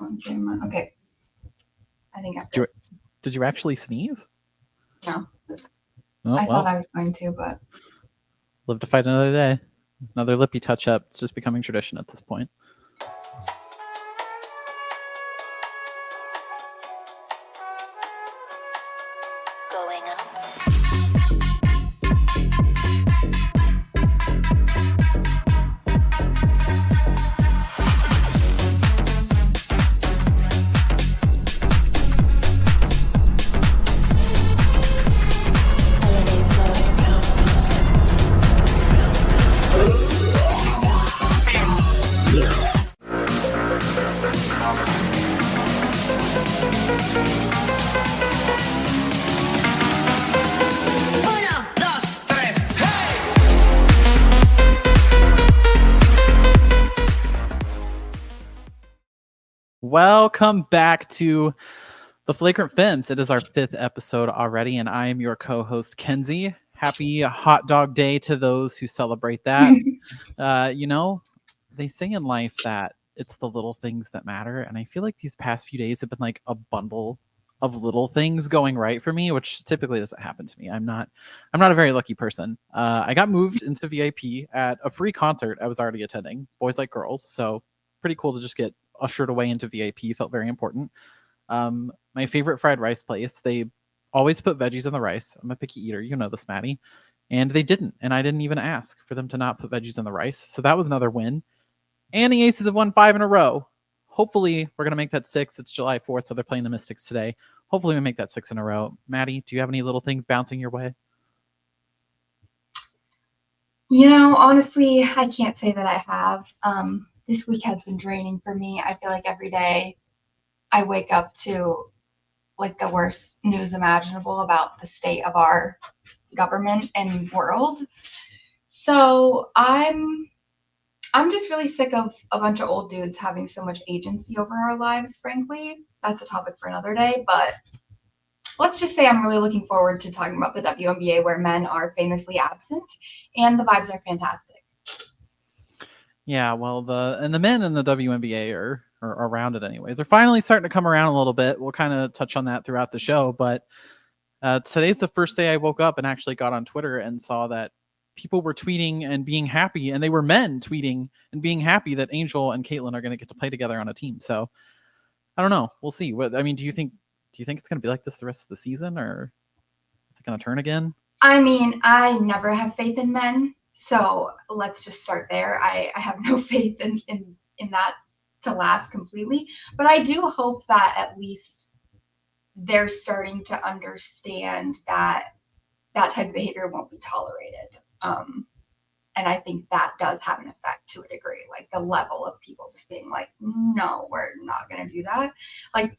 Okay. I think Did you actually sneeze? No. Oh, I thought I was going to, but... Live to fight another day. Another lippy touch-up. It's just becoming tradition at this point. Going up. Welcome back to the Flagrant Femmes. It is our 5th episode already, and I am your co-host, Kenzie. Happy Hot Dog Day to those who celebrate that. They say in life that it's the little things that matter, and I feel like these past few days have been like a bundle of little things going right for me, which typically doesn't happen to me. I'm not a very lucky person. I got moved into VIP at a free concert I was already attending, Boys Like Girls, so pretty cool to just get ushered away into VIP. Felt very important. My favorite fried rice place, they always put veggies in the rice. I'm a picky eater, you know this, Maddie. And they didn't, and I didn't even ask for them to not put veggies in the rice. So that was another win. And the Aces have won 5 in a row. Hopefully, we're going to make that 6. It's July 4th, so they're playing the Mystics today. Hopefully, we make that 6 in a row. Maddie, do you have any little things bouncing your way? Honestly, I can't say that I have. This week has been draining for me. I feel like every day I wake up to like the worst news imaginable about the state of our government and world. So I'm just really sick of a bunch of old dudes having so much agency over our lives, frankly. That's a topic for another day, but let's just say I'm really looking forward to talking about the WNBA, where men are famously absent and the vibes are fantastic. Yeah, well, the men in the WNBA are around it anyways. They're finally starting to come around a little bit. We'll kind of touch on that throughout the show, but today's the first day I woke up and actually got on Twitter and saw that people were tweeting and being happy, and they were men tweeting and being happy that Angel and Caitlin are going to get to play together on a team. So I don't know. We'll see. Do you think it's going to be like this the rest of the season, or is it going to turn again? I mean, I never have faith in men, so let's just start there. I have no faith in that to last completely, but I do hope that at least they're starting to understand that that type of behavior won't be tolerated. And I think that does have an effect to a degree, like the level of people just being like, no, we're not going to do that. Like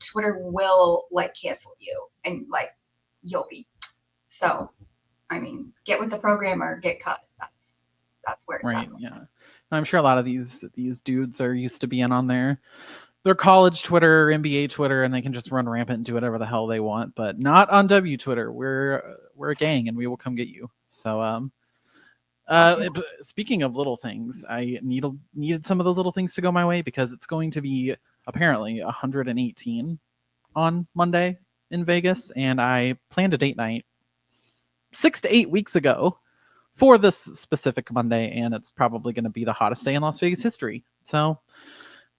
Twitter will like cancel you and like you'll be. So, I mean, get with the program or get cut. That's where it's right. at. Yeah. I'm sure a lot of these dudes are used to being on their college Twitter, NBA Twitter, and they can just run rampant and do whatever the hell they want, but not on W Twitter. We're a gang and we will come get you. So, speaking of little things, I needed some of those little things to go my way because it's going to be apparently 118 on Monday in Vegas, and I planned a date night 6 to 8 weeks ago for this specific Monday, and it's probably going to be the hottest day in Las Vegas history. So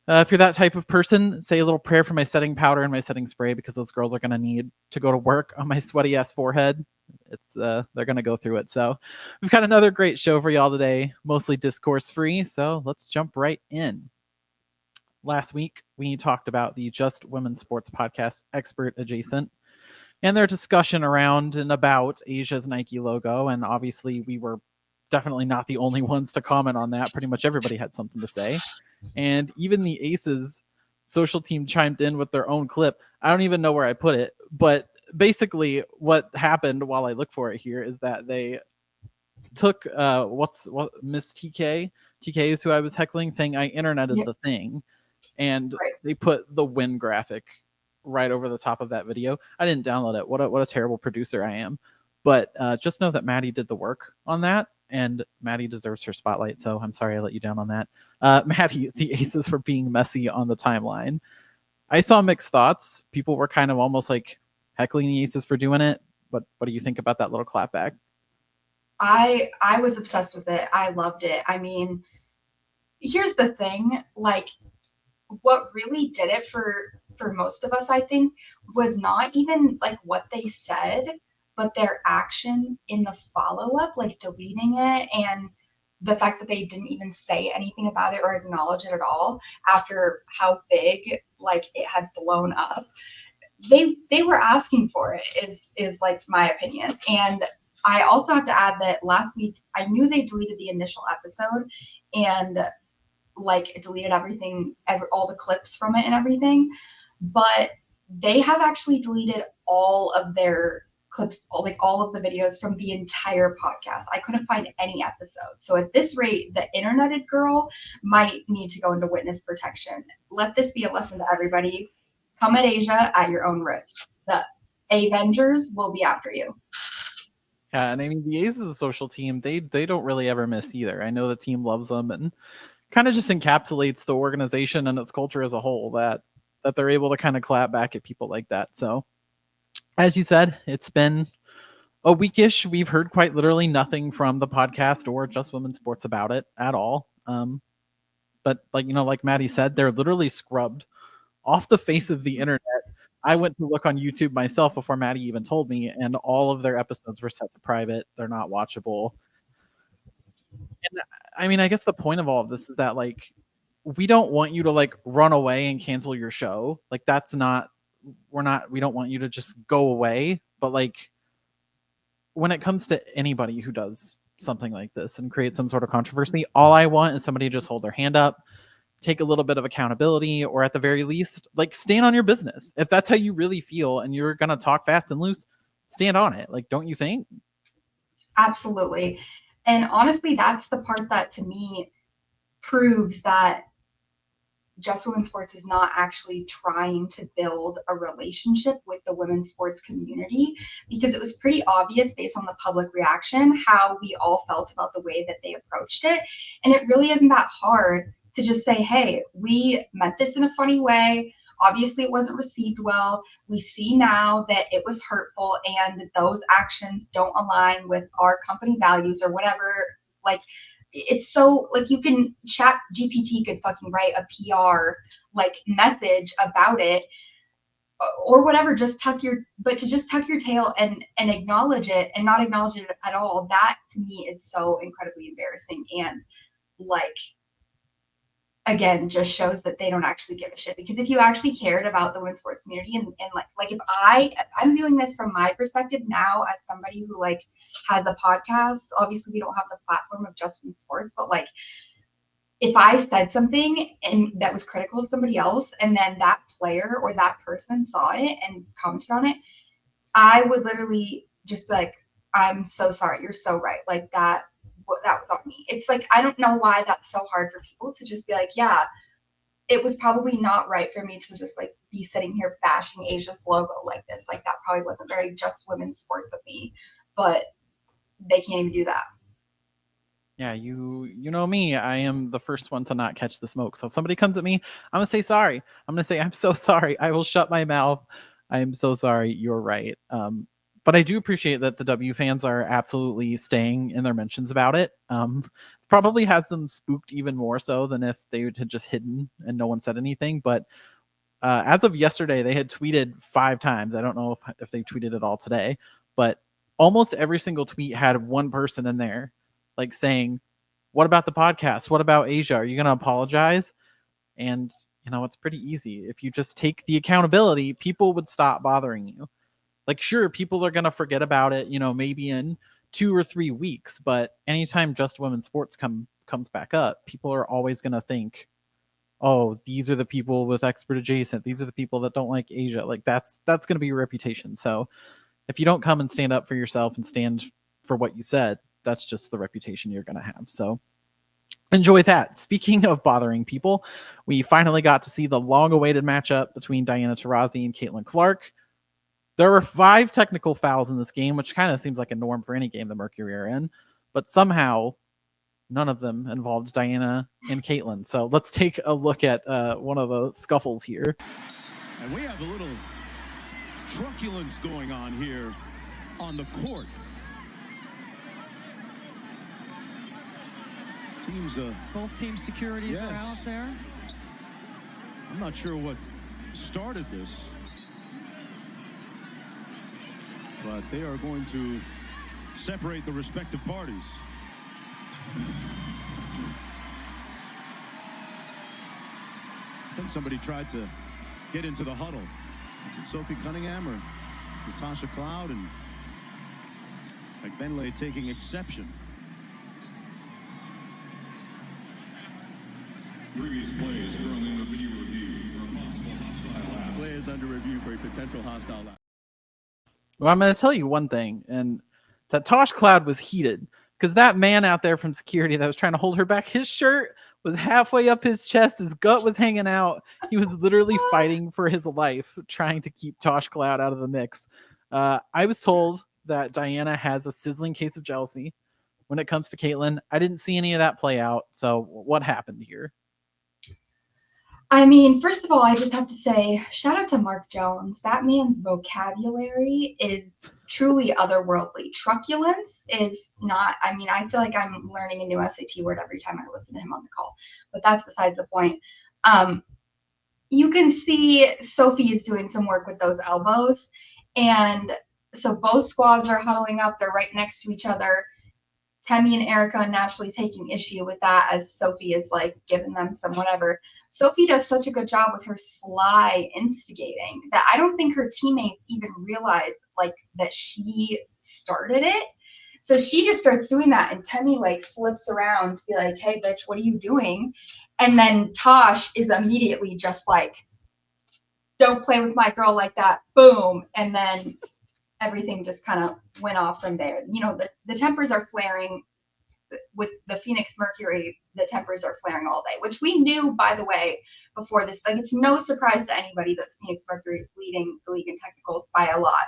if you're that type of person, say a little prayer for my setting powder and my setting spray, because those girls are going to need to go to work on my sweaty ass forehead. They're going to go through it. So we've got another great show for y'all today, mostly discourse free. So let's jump right in. Last week, we talked about the Just Women's Sports podcast, Expert Adjacent, and their discussion around and about Asia's Nike logo. And obviously, we were definitely not the only ones to comment on that. Pretty much everybody had something to say. And even the Aces social team chimed in with their own clip. I don't even know where I put it, but basically what happened while I look for it here is that they took Miss TK is who I was heckling, saying I interneted the thing, and they put the win graphic right over the top of that video. I didn't download it. What a terrible producer I am. But just know that Maddie did the work on that, and Maddie deserves her spotlight, so I'm sorry I let you down on that. Maddie, the Aces for being messy on the timeline. I saw mixed thoughts. People were kind of almost like heckling the Aces for doing it. But what do you think about that little clapback? I was obsessed with it. I loved it. I mean, here's the thing, like what really did it for most of us, I think, was not even like what they said, but their actions in the follow up, like deleting it and the fact that they didn't even say anything about it or acknowledge it at all after how big like it had blown up. They were asking for it is like my opinion. And I also have to add that last week I knew they deleted the initial episode and like it deleted everything, all the clips from it and everything, but they have actually deleted all of their clips, like all of the videos from the entire podcast. I couldn't find any episode. So at this rate, the interneted girl might need to go into witness protection. Let this be a lesson to everybody. Come at Asia at your own risk. The Avengers will be after you. Yeah, and I mean the Aces is a social team. They don't really ever miss either. I know the team loves them and kind of just encapsulates the organization and its culture as a whole that they're able to kind of clap back at people like that. So as you said, it's been a weekish. We've heard quite literally nothing from the podcast or Just Women's Sports about it at all. But like Maddie said, they're literally scrubbed off the face of the internet. I went to look on YouTube myself before Maddie even told me, and all of their episodes were set to private. They're not watchable. And I mean, I guess the point of all of this is that like we don't want you to like run away and cancel your show. Like that's not we don't want you to just go away, but like when it comes to anybody who does something like this and create some sort of controversy, all I want is somebody to just hold their hand up, take a little bit of accountability, or at the very least, like stand on your business. If that's how you really feel and you're going to talk fast and loose, stand on it. Like, don't you think? Absolutely. And honestly, that's the part that to me proves that Just Women's Sports is not actually trying to build a relationship with the women's sports community, because it was pretty obvious based on the public reaction how we all felt about the way that they approached it. And it really isn't that hard to just say, hey, we meant this in a funny way. Obviously, it wasn't received well. We see now that it was hurtful and those actions don't align with our company values or whatever. Like, it's so like you can chat GPT could fucking write a PR like message about it or whatever, just tuck your tail and acknowledge it and not acknowledge it at all. That to me is so incredibly embarrassing and like again just shows that they don't actually give a shit. Because if you actually cared about the women's sports community and like if I'm viewing this from my perspective now as somebody who like has a podcast, obviously we don't have the platform of Just Women's Sports, but like if I said something and that was critical of somebody else and then that player or that person saw it and commented on it, I would literally just be like, I'm so sorry, you're so right, like that was on me. It's like I don't know why that's so hard for people to just be like, yeah, it was probably not right for me to just like be sitting here bashing Asia's logo like this. Like that probably wasn't very Just Women's Sports of me, but they can't even do that. Yeah, you know me. I am the first one to not catch the smoke. So if somebody comes at me, I'm gonna say sorry. I'm gonna say I'm so sorry. I will shut my mouth. I am so sorry. You're right. But I do appreciate that the W fans are absolutely staying in their mentions about it. Probably has them spooked even more so than if they had just hidden and no one said anything. But as of yesterday, they had tweeted 5 times. I don't know if they tweeted it all today, but almost every single tweet had one person in there like saying, what about the podcast? What about Asia? Are you going to apologize? And, it's pretty easy. If you just take the accountability, people would stop bothering you. Like, sure, people are going to forget about it, maybe in 2 or 3 weeks. But anytime Just Women's Sports comes back up, people are always going to think, oh, these are the people with expert adjacent. These are the people that don't like Asia. Like that's going to be your reputation. So if you don't come and stand up for yourself and stand for what you said, that's just the reputation you're going to have. So enjoy that. Speaking of bothering people, we finally got to see the long-awaited matchup between Diana Taurasi and Caitlin Clark. There were 5 technical fouls in this game, which kind of seems like a norm for any game the Mercury are in. but somehow none of them involved Diana and Caitlyn. So let's take a look at one of the scuffles here. And we have a little truculence going on here on the court. Both team securities are out there. I'm not sure what started this, but they are going to separate the respective parties. I think somebody tried to get into the huddle. Is it Sophie Cunningham or Natasha Cloud? And McBenley taking exception. Previous play is currently under video review for a possible hostile act. Play is under review for a potential hostile act. Well, I'm going to tell you one thing, and that Tosh Cloud was heated because that man out there from security that was trying to hold her back, his shirt was halfway up his chest, his gut was hanging out. He was literally fighting for his life, trying to keep Tosh Cloud out of the mix. I was told that Diana has a sizzling case of jealousy when it comes to Caitlyn. I didn't see any of that play out. So what happened here? I mean, first of all, I just have to say, shout out to Mark Jones. That man's vocabulary is truly otherworldly. Truculence is not, I mean, I feel like I'm learning a new SAT word every time I listen to him on the call, but that's besides the point. You can see Sophie is doing some work with those elbows. And so both squads are huddling up. They're right next to each other. Temmie and Erica naturally taking issue with that as Sophie is like giving them some whatever. Sophie does such a good job with her sly instigating that I don't think her teammates even realize like that she started it. So she just starts doing that, and Temmie like flips around to be like, "Hey, bitch, what are you doing?" And then Tosh is immediately just like, "Don't play with my girl like that." Boom, and then everything just kind of went off from there. You know, the tempers are flaring with the Phoenix Mercury. The tempers are flaring all day, which we knew, by the way, before this. Like, it's no surprise to anybody that Phoenix Mercury is leading the league in technicals by a lot.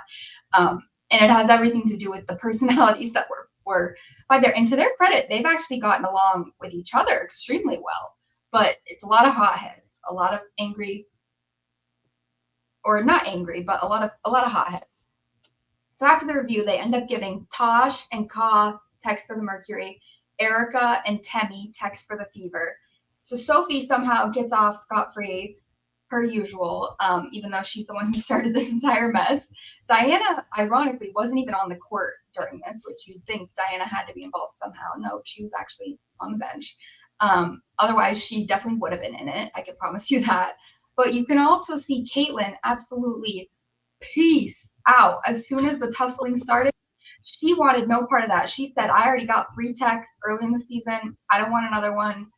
And it has everything to do with the personalities that were by their, and to their credit, they've actually gotten along with each other extremely well. But it's a lot of hotheads, a lot of angry, or not angry, but a lot of hotheads. So after the review, they end up giving Tosh and Ka text for the Mercury, Erica and Temmie text for the Fever. So Sophie somehow gets off scot-free, per usual, even though she's the one who started this entire mess. Diana, ironically, wasn't even on the court during this, which you'd think Diana had to be involved somehow. No, she was actually on the bench. Otherwise, she definitely would have been in it. I can promise you that. But you can also see Caitlyn absolutely peace out. As soon as the tussling started, she wanted no part of that. She said, "I already got 3 texts early in the season. I don't want another one."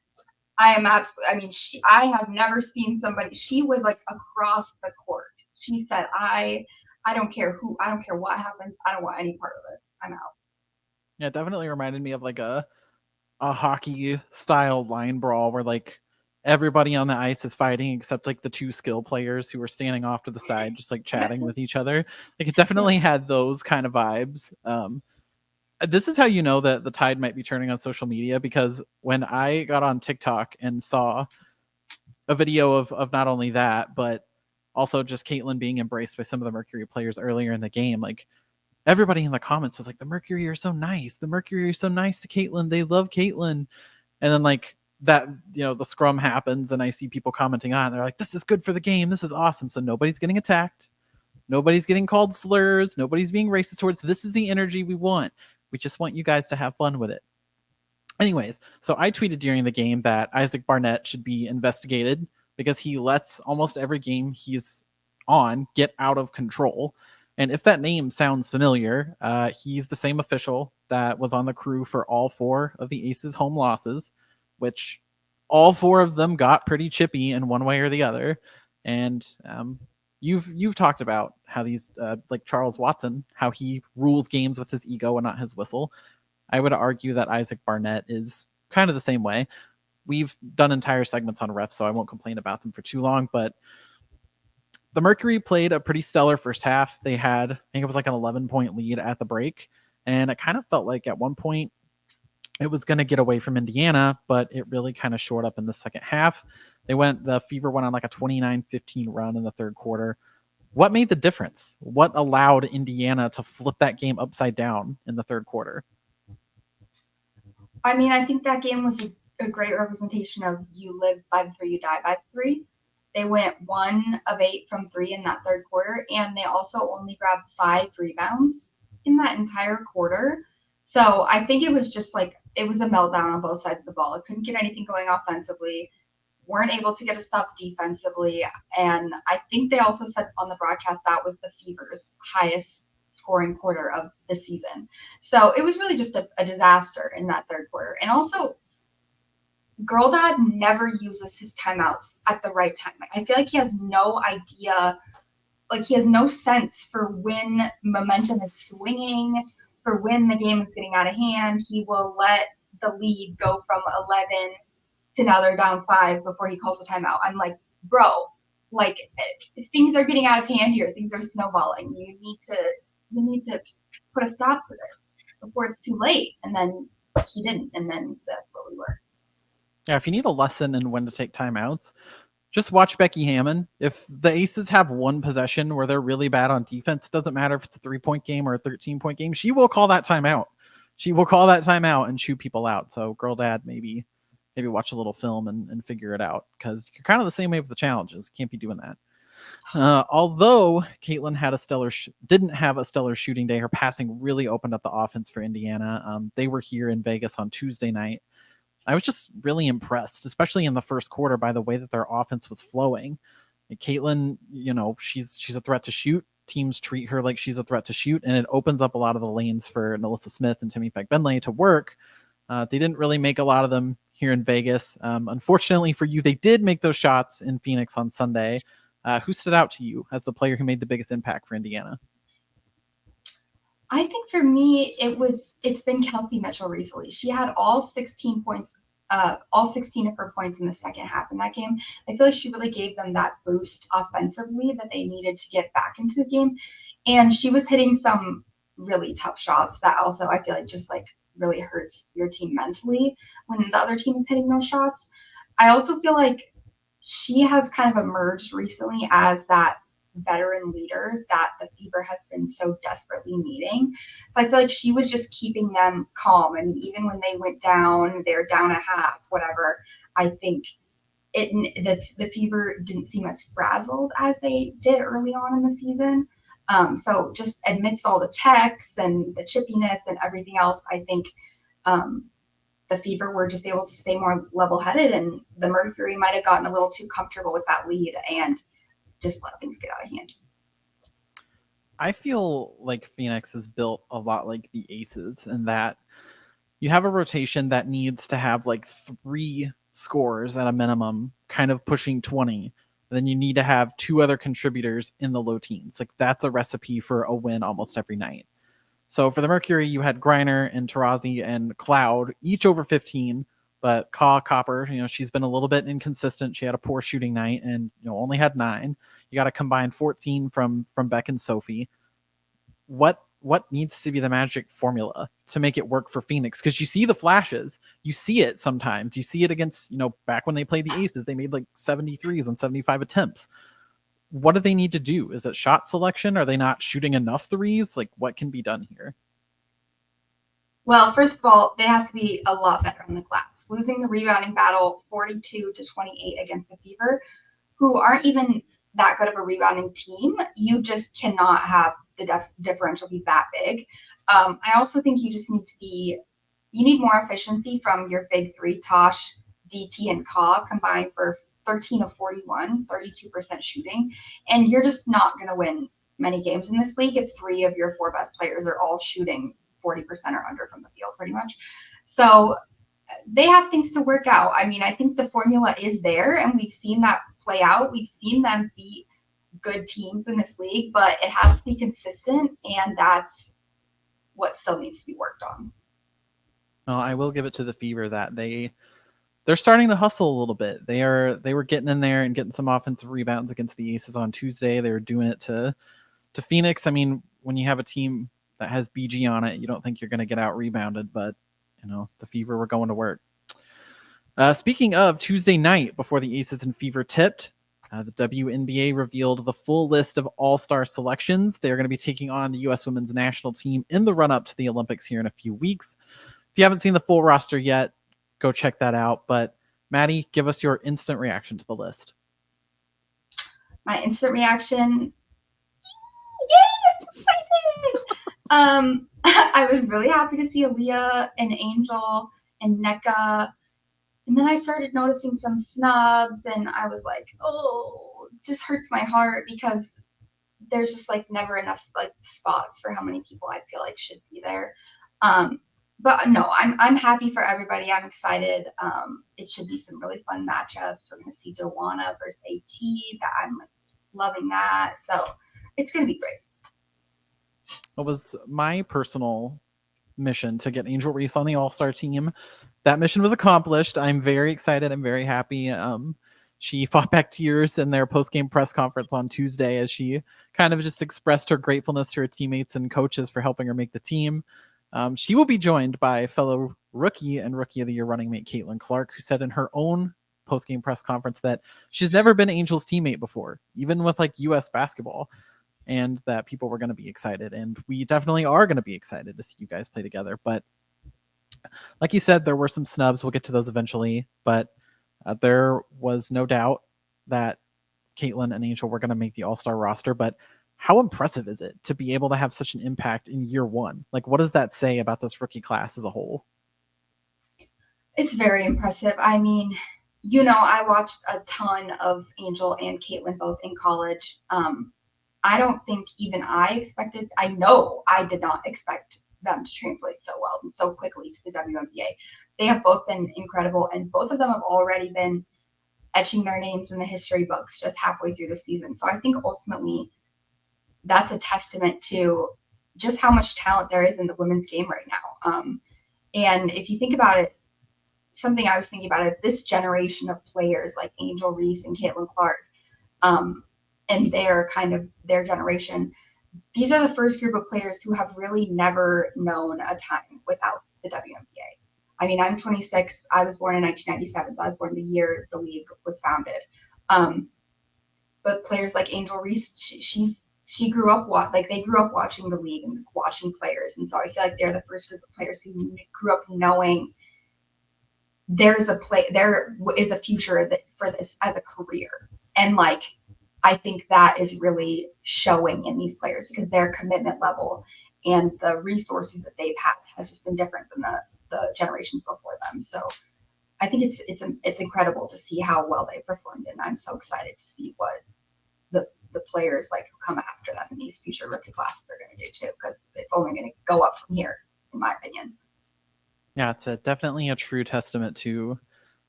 I am absolutely, I mean, I have never seen somebody, she was like across the court. She said, I don't care what happens. I don't want any part of this. I'm out. Yeah, it definitely reminded me of like a hockey style line brawl where like everybody on the ice is fighting except like the 2 skill players who were standing off to the side just like chatting with each other. Like it definitely had those kind of vibes. This is how you know that the tide might be turning on social media, because when I got on TikTok and saw a video of not only that, but also just Caitlyn being embraced by some of the Mercury players earlier in the game, like everybody in the comments was like, the Mercury are so nice. The Mercury are so nice to Caitlyn. They love Caitlyn. And then like that, you know, the scrum happens and I see people commenting on it. They're like, this is good for the game. This is awesome. So nobody's getting attacked. Nobody's getting called slurs. Nobody's being racist towards. This is the energy we want. We just want you guys to have fun with it. Anyways, so I tweeted during the game that Isaac Barnett should be investigated because he lets almost every game he's on get out of control. And if that name sounds familiar, he's the same official that was on the crew for all 4 of the Aces' home losses, which all 4 of them got pretty chippy in one way or the other. And you've talked about how these like Charles Watson, how he rules games with his ego and not his whistle. I would argue that Isaac Barnett is kind of the same way. We've done entire segments on refs, so I won't complain about them for too long, but the Mercury played a pretty stellar first half. They had, I think it was like an 11-point lead at the break, and it kind of felt like at one point it was going to get away from Indiana, but it really kind of shored up in the second half. The Fever went on like a 29-15 run in the third quarter. What made the difference? What allowed Indiana to flip that game upside down in the third quarter? I mean, I think that game was a great representation of you live by the three, you die by the three. They went 1 of 8 from 3 in that third quarter, and they also only grabbed 5 rebounds in that entire quarter. So I think it was just like it was a meltdown on both sides of the ball. It couldn't get anything going offensively, weren't able to get a stop defensively, and I think they also said on the broadcast that was the Fever's highest scoring quarter of the season. So it was really just a disaster in that third quarter. And also, Girl Dad never uses his timeouts at the right time. I feel like he has no idea, like he has no sense for when momentum is swinging, for when the game is getting out of hand. He will let the lead go from 11 to now they're down 5 before he calls the timeout. I'm like, bro, like things are getting out of hand here. Things are snowballing. You need to put a stop to this before it's too late. And then he didn't, and then that's what we were. Yeah, if you need a lesson in when to take timeouts, just watch Becky Hammon. If the Aces have one possession where they're really bad on defense, it doesn't matter if it's a 3-point game or a 13-point game, she will call that timeout. She will call that timeout and chew people out. So, Girl Dad, maybe watch a little film and figure it out, because you're kind of the same way with the challenges. Can't be doing that. Although Caitlin didn't have a stellar shooting day, her passing really opened up the offense for Indiana. They were here in Vegas on Tuesday night. I was just really impressed, especially in the first quarter, by the way that their offense was flowing. Caitlin, she's a threat to shoot. Teams treat her like she's a threat to shoot, and it opens up a lot of the lanes for Nalissa Smith and Timmy Fagbenley to work. They didn't really make a lot of them here in Vegas. Unfortunately for you, they did make those shots in Phoenix on Sunday. Who stood out to you as the player who made the biggest impact for Indiana? I think for me, it's been Kelsey Mitchell recently. She had all 16 points, all 16 of her points in the second half in that game. I feel like she really gave them that boost offensively that they needed to get back into the game. And she was hitting some really tough shots that also I feel like just like really hurts your team mentally when the other team is hitting those shots. I also feel like she has kind of emerged recently as that veteran leader that the Fever has been so desperately needing. So I feel like she was just keeping them calm. And even when they went down, they're down a half, whatever, I think the Fever didn't seem as frazzled as they did early on in the season. So just amidst all the texts and the chippiness and everything else, I think the Fever were just able to stay more level-headed, and the Mercury might have gotten a little too comfortable with that lead and just let things get out of hand. I feel like Phoenix is built a lot like the Aces, in that you have a rotation that needs to have like 3 scores at a minimum, kind of pushing 20. Then you need to have 2 other contributors in the low teens. Like, that's a recipe for a win almost every night. So for the Mercury, you had Griner and Tarazi and Cloud, each over 15. But Copper, she's been a little bit inconsistent. She had a poor shooting night and only had 9. You got to combine 14 from Beck and Sophie. What needs to be the magic formula to make it work for Phoenix? Because you see the flashes. You see it sometimes. You see it against, back when they played the Aces, they made like 73s on 75 attempts. What do they need to do? Is it shot selection? Are they not shooting enough threes? Like, what can be done here? Well, first of all, they have to be a lot better on the glass. Losing the rebounding battle 42-28 against the Fever, who aren't even that good of a rebounding team, you just cannot have the differential be that big. I also think you just you need more efficiency from your big 3, Tosh, DT, and Ka, combined for 13 of 41, 32% shooting. And you're just not going to win many games in this league if 3 of your 4 best players are all shooting 40% or under from the field, pretty much. So they have things to work out. I mean, I think the formula is there, and we've seen that play out. We've seen them beat good teams in this league, but it has to be consistent, and that's what still needs to be worked on. Well, I will give it to the Fever that they're starting to hustle a little bit. They were getting in there and getting some offensive rebounds against the Aces on Tuesday. They were doing it to Phoenix. I mean, when you have a team that has BG on it, you don't think you're going to get out rebounded, but the Fever were going to work. Speaking of Tuesday night, before the Aces and Fever tipped, the WNBA revealed the full list of all-star selections. They're going to be taking on the U.S. women's national team in the run-up to the Olympics here in a few weeks. If you haven't seen the full roster yet, go check that out. But Maddie, give us your instant reaction to the list. My instant reaction, yay, I'm excited! I was really happy to see Aaliyah and Angel and NECA. And then I started noticing some snubs, and I was like, oh, it just hurts my heart because there's just like never enough like spots for how many people I feel like should be there. But no, I'm happy for everybody. I'm excited. It should be some really fun matchups. We're gonna see Joanna versus AT. That I'm like loving that. So it's gonna be great. It was my personal mission to get Angel Reese on the All-Star team. That mission was accomplished. I'm very excited. I'm very happy. She fought back tears in their post-game press conference on Tuesday as she kind of just expressed her gratefulness to her teammates and coaches for helping her make the team. She will be joined by fellow rookie and Rookie of the Year running mate Caitlin Clark, who said in her own post-game press conference that she's never been Angel's teammate before, even with like U.S. basketball, and that people were going to be excited. And we definitely are going to be excited to see you guys play together. But like you said, there were some snubs. We'll get to those eventually. But there was no doubt that Caitlin and Angel were going to make the All-Star roster. But how impressive is it to be able to have such an impact in year one? Like, what does that say about this rookie class as a whole? It's very impressive. I mean, I watched a ton of Angel and Caitlin both in college. I don't think even I know I did not expect them to translate so well and so quickly to the WNBA. They have both been incredible, and both of them have already been etching their names in the history books just halfway through the season. So I think ultimately that's a testament to just how much talent there is in the women's game right now. And if you think about it, something I was thinking about it, this generation of players like Angel Reese and Caitlin Clark, and their generation, these are the first group of players who have really never known a time without the WNBA. I mean, I'm 26. I was born in 1997, so I was born the year the league was founded. But players like Angel Reese, she grew up they grew up watching the league and watching players, and so I feel like they're the first group of players who grew up knowing there is a future for this as a career. And like, I think that is really showing in these players because their commitment level and the resources that they've had has just been different than the generations before them. So I think it's incredible to see how well they performed, and I'm so excited to see what the players like who come after them in these future rookie classes are going to do too, because it's only going to go up from here, in my opinion. Yeah, it's definitely a true testament to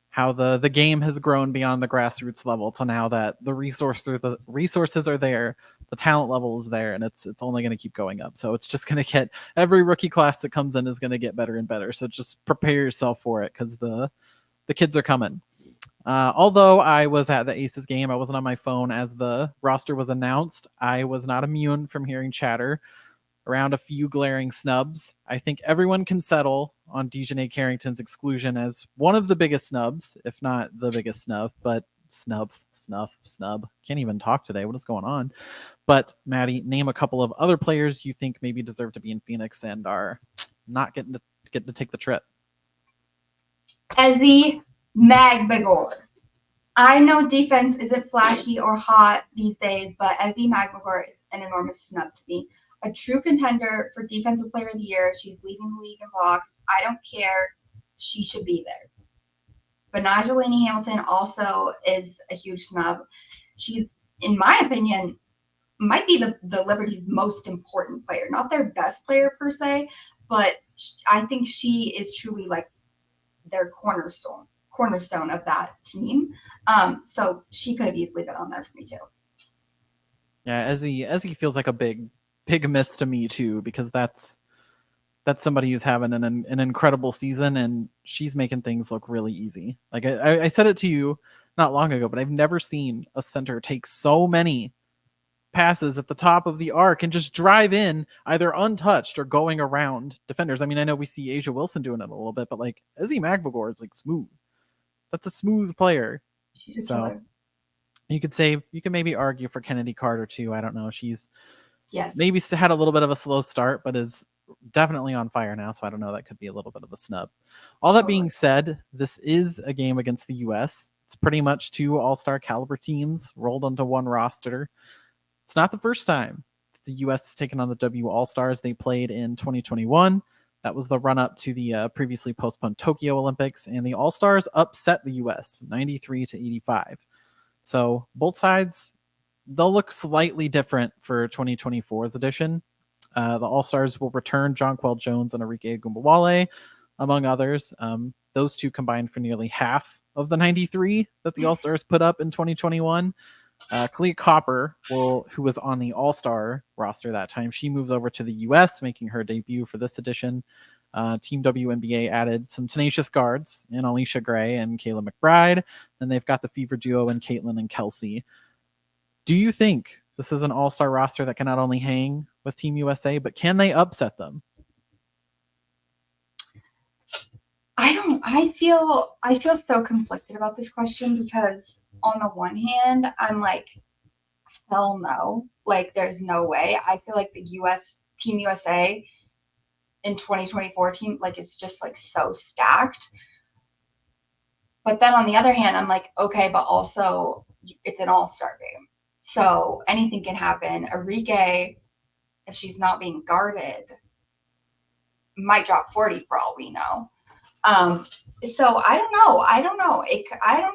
how the game has grown beyond the grassroots level to now that the resources are there, the talent level is there, and it's only going to keep going up. So it's just going to get, every rookie class that comes in is going to get better and better. So just prepare yourself for it because the kids are coming. Although I was at the Aces game, I wasn't on my phone as the roster was announced. I was not immune from hearing chatter around a few glaring snubs. I think everyone can settle on Dejanay Carrington's exclusion as one of the biggest snubs, if not the biggest snub, but snub. Can't even talk today. What is going on? But Maddie, name a couple of other players you think maybe deserve to be in Phoenix and are not getting to take the trip. Ezzy Magmagor. I know defense isn't flashy or hot these days, but Ezzy Magmagor is an enormous snub to me. A true contender for Defensive Player of the Year. She's leading the league in blocks. I don't care. She should be there. But Najalini Hamilton also is a huge snub. She's, in my opinion, might be the Liberty's most important player. Not their best player per se, but I think she is truly like their cornerstone of that team. So she could have easily been on there for me too. Yeah, Ezzy feels like a big miss to me too, because that's somebody who's having an incredible season, and she's making things look really easy. Like I said it to you not long ago, but I've never seen a center take so many passes at the top of the arc and just drive in either untouched or going around defenders. I mean, I know we see Asia Wilson doing it a little bit, but like Izzy Magbagor is like smooth. That's a smooth player. She's a So killer. you could say, you can maybe argue for Kennedy Carter too. I don't know. She's Yes. maybe had a little bit of a slow start, but is definitely on fire now. So I don't know. That could be a little bit of a snub. All that being said, this is a game against the U.S. It's pretty much two all-star caliber teams rolled onto one roster. It's not the first time the U.S. has taken on the W All-Stars. They played in 2021. That was the run-up to the previously postponed Tokyo Olympics, and the All-Stars upset the U.S. 93-85. So both sides, they'll look slightly different for 2024's edition. The All-Stars will return Jonquel Jones and Enrique Gumbawale, among others. Those two combined for nearly half of the 93 that the All-Stars put up in 2021. Kalia Copper, who was on the All-Star roster that time, she moves over to the U.S., making her debut for this edition. Team WNBA added some tenacious guards in Alicia Gray and Kayla McBride. Then they've got the fever duo in Caitlin and Kelsey. Do you think this is an all-star roster that can not only hang with Team USA, but can they upset them? I feel so conflicted about this question because on the one hand, I'm like, hell no. Like there's no way. I feel like the Team USA in 2024 team, like it's just like so stacked. But then on the other hand, I'm like, okay, but also it's an all-star game. So anything can happen. Enrique, if she's not being guarded, might drop 40 for all we know. So I don't know. I don't know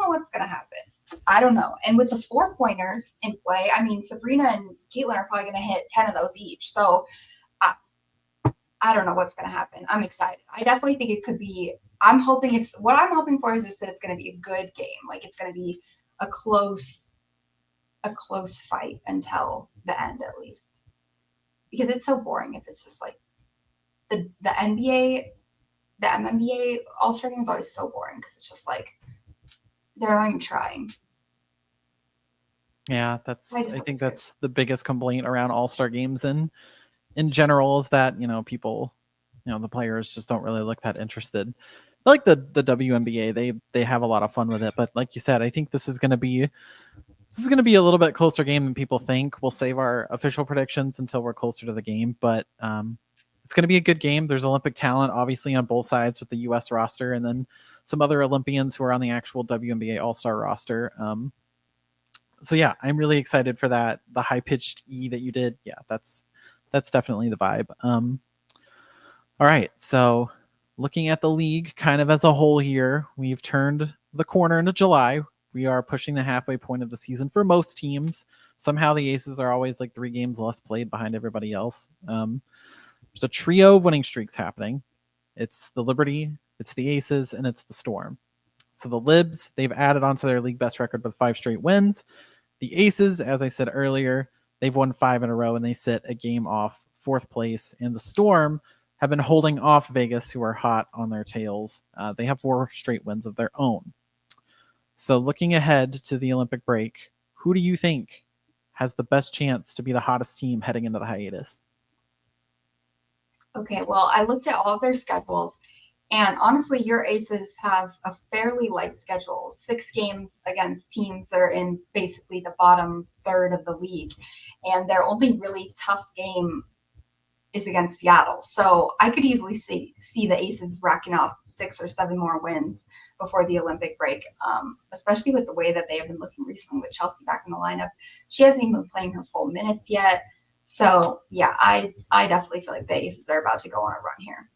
what's going to happen. I don't know. And with the 4-pointers in play, I mean, Sabrina and Caitlin are probably going to hit 10 of those each. So I don't know what's going to happen. I'm excited. I definitely think it could be. I'm hoping for is just that it's going to be a good game. Like it's going to be a close fight until the end, at least. Because it's so boring if it's just like the NBA, the MNBA All-Star game is always so boring because it's just like they're not even trying. Yeah, I think that's the biggest complaint around All-Star games in general is that, people, the players just don't really look that interested. I like the WNBA, they have a lot of fun with it, but like you said, I think this is going to be a little bit closer game than people think. We'll save our official predictions until we're closer to the game, but it's going to be a good game. There's Olympic talent, obviously, on both sides with the U.S. roster, and then some other Olympians who are on the actual WNBA All-Star roster. So yeah, I'm really excited for that. The high-pitched E that you did, yeah, that's definitely the vibe. All right, so looking at the league kind of as a whole here, we've turned the corner into July. We are pushing the halfway point of the season for most teams. Somehow the Aces are always like 3 games less played behind everybody else. There's a trio of winning streaks happening. It's the Liberty, it's the Aces, and it's the Storm. So the Libs, they've added onto their league best record with 5 straight wins. The Aces, as I said earlier, they've won 5 in a row, and they sit a game off 4th place. And the Storm have been holding off Vegas, who are hot on their tails. They have 4 straight wins of their own. So looking ahead to the Olympic break, who do you think has the best chance to be the hottest team heading into the hiatus? Okay, well, I looked at all of their schedules, and honestly, your Aces have a fairly light schedule. 6 games against teams that are in basically the bottom third of the league, and their only really tough game is against Seattle. So I could easily see the Aces racking off 6 or 7 more wins before the Olympic break, especially with the way that they have been looking recently with Chelsea back in the lineup. She hasn't even been playing her full minutes yet. So, yeah, I definitely feel like the Aces are about to go on a run here.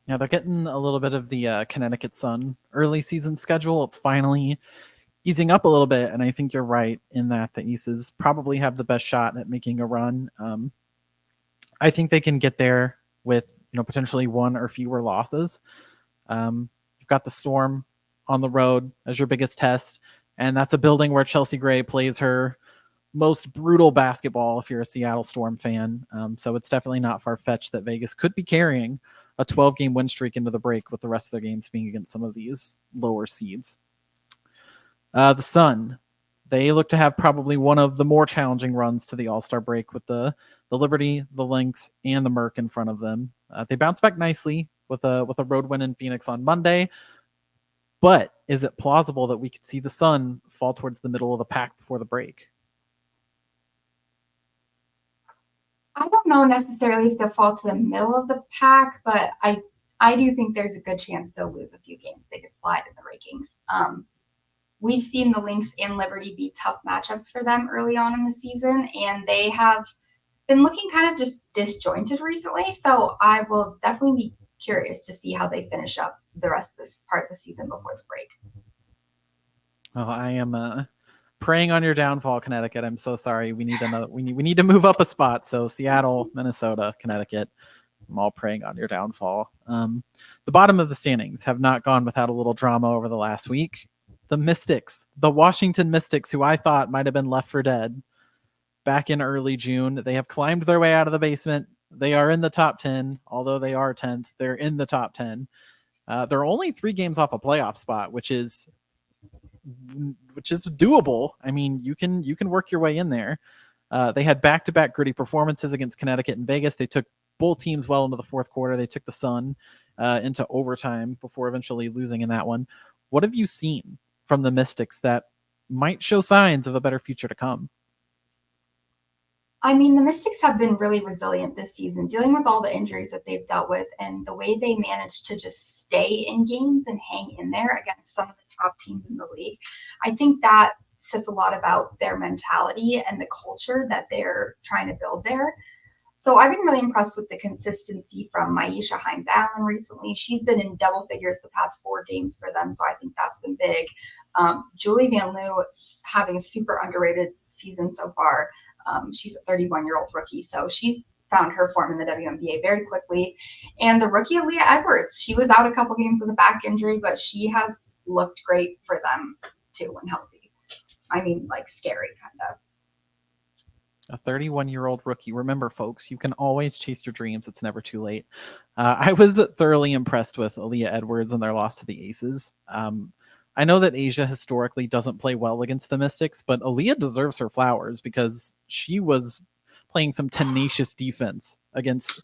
Yeah, they're getting a little bit of the Connecticut Sun early season schedule. It's finally easing up a little bit, and I think you're right in that the Aces probably have the best shot at making a run. I think they can get there with potentially 1 or fewer losses. You've got the Storm on the road as your biggest test, and that's a building where Chelsea Gray plays her most brutal basketball if you're a Seattle Storm fan. So it's definitely not far-fetched that Vegas could be carrying a 12-game win streak into the break, with the rest of their games being against some of these lower seeds. The Sun, they look to have probably one of the more challenging runs to the All-Star break with the Liberty, the Lynx, and the Merc in front of them. They bounce back nicely with a road win in Phoenix on Monday. But is it plausible that we could see the Sun fall towards the middle of the pack before the break? I don't know necessarily if they'll fall to the middle of the pack, but I do think there's a good chance they'll lose a few games. They could slide in the rankings. We've seen the Lynx and Liberty be tough matchups for them early on in the season, and they have been looking kind of just disjointed recently. So I will definitely be curious to see how they finish up the rest of this part of the season before the break. Well, I am praying on your downfall, Connecticut. I'm so sorry. We need another. We need to move up a spot. So Seattle, Minnesota, Connecticut. I'm all praying on your downfall. The bottom of the standings have not gone without a little drama over the last week. The Mystics, the Washington Mystics, who I thought might have been left for dead back in early June, they have climbed their way out of the basement. They are in the top 10, although they are 10th. They're in the top 10. They're only 3 games off a playoff spot, which is doable. I mean, you can work your way in there. They had back-to-back gritty performances against Connecticut and Vegas. They took both teams well into the fourth quarter. They took the Sun into overtime before eventually losing in that one. What have you seen from the Mystics that might show signs of a better future to come? I mean, the Mystics have been really resilient this season, dealing with all the injuries that they've dealt with, and the way they managed to just stay in games and hang in there against some of the top teams in the league. I think that says a lot about their mentality and the culture that they're trying to build there. So I've been really impressed with the consistency from Myesha Hines-Allen recently. She's been in double figures the past 4 games for them, so I think that's been big. Julie Van Loo having a super underrated season so far. She's a 31-year-old rookie, so she's found her form in the WNBA very quickly. And the rookie Aaliyah Edwards, she was out a couple games with a back injury, but she has looked great for them too when healthy. I mean, like scary kind of. A 31-year-old rookie. Remember, folks, you can always chase your dreams. It's never too late. I was thoroughly impressed with Aaliyah Edwards and their loss to the Aces. I know that Asia historically doesn't play well against the Mystics, but Aaliyah deserves her flowers because she was playing some tenacious defense against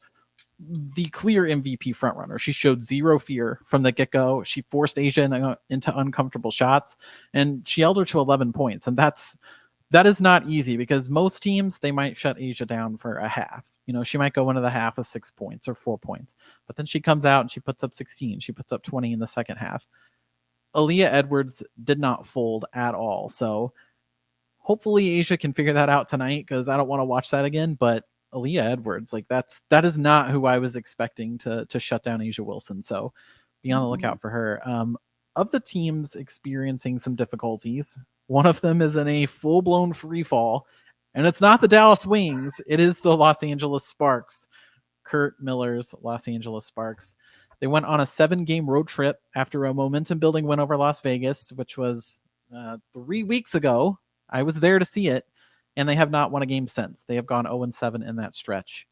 the clear MVP frontrunner. She showed zero fear from the get-go. She forced Asia into uncomfortable shots, and she held her to 11 points. And that is not easy because most teams, they might shut Asia down for a half. You know, she might go into the half with 6 points or 4 points, but then she comes out and she puts up 16. She puts up 20 in the second half. Aaliyah Edwards did not fold at all. So hopefully Asia can figure that out tonight because I don't want to watch that again. But Aaliyah Edwards, like that is not who I was expecting to shut down Asia Wilson. So be on the lookout for her. Of the teams experiencing some difficulties, one of them is in a full-blown free fall, and it's not the Dallas Wings. It is the Los Angeles Sparks. Kurt Miller's Los Angeles Sparks. They went on a 7-game road trip after a momentum-building win over Las Vegas, which was 3 weeks ago. I was there to see it, and they have not won a game since. They have gone 0-7 in that stretch.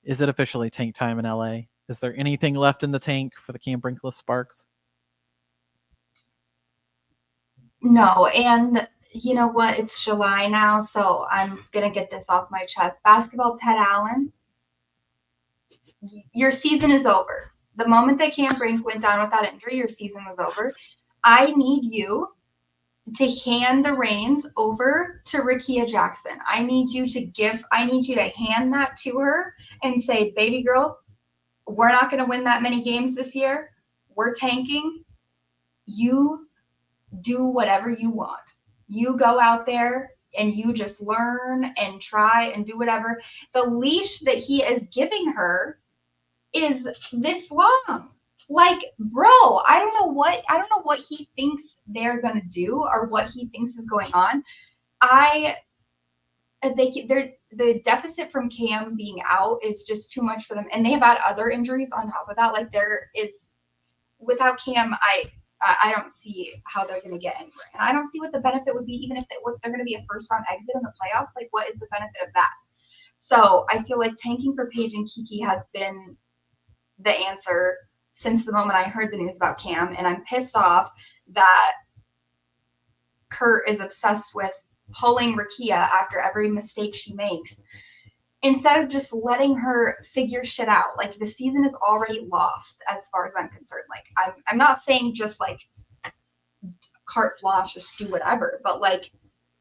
Is it officially tank time in LA? Is there anything left in the tank for the Cam Brinkless Sparks? No, and you know what? It's July now, so I'm going to get this off my chest. Basketball Ted Allen, your season is over. The moment that Cam Brink went down with that injury, your season was over. I need you to hand the reins over to Rickea Jackson. I need you to hand that to her and say, baby girl, we're not going to win that many games this year. We're tanking. You do whatever you want. You go out there and you just learn and try and do whatever. The leash that he is giving her is this long. Like, bro, I don't know what he thinks they're gonna do or what he thinks is going on. The deficit from Cam being out is just too much for them, and they have had other injuries on top of that. Like, there is, without Cam, I don't see how they're going to get anywhere. And I don't see what the benefit would be, even if they're going to be a first-round exit in the playoffs. Like, what is the benefit of that? So I feel like tanking for Paige and Kiki has been the answer since the moment I heard the news about Cam. And I'm pissed off that Kurt is obsessed with pulling Rakia after every mistake she makes, instead of just letting her figure shit out. Like, the season is already lost as far as I'm concerned. Like, I'm not saying just like carte blanche, just do whatever, but like,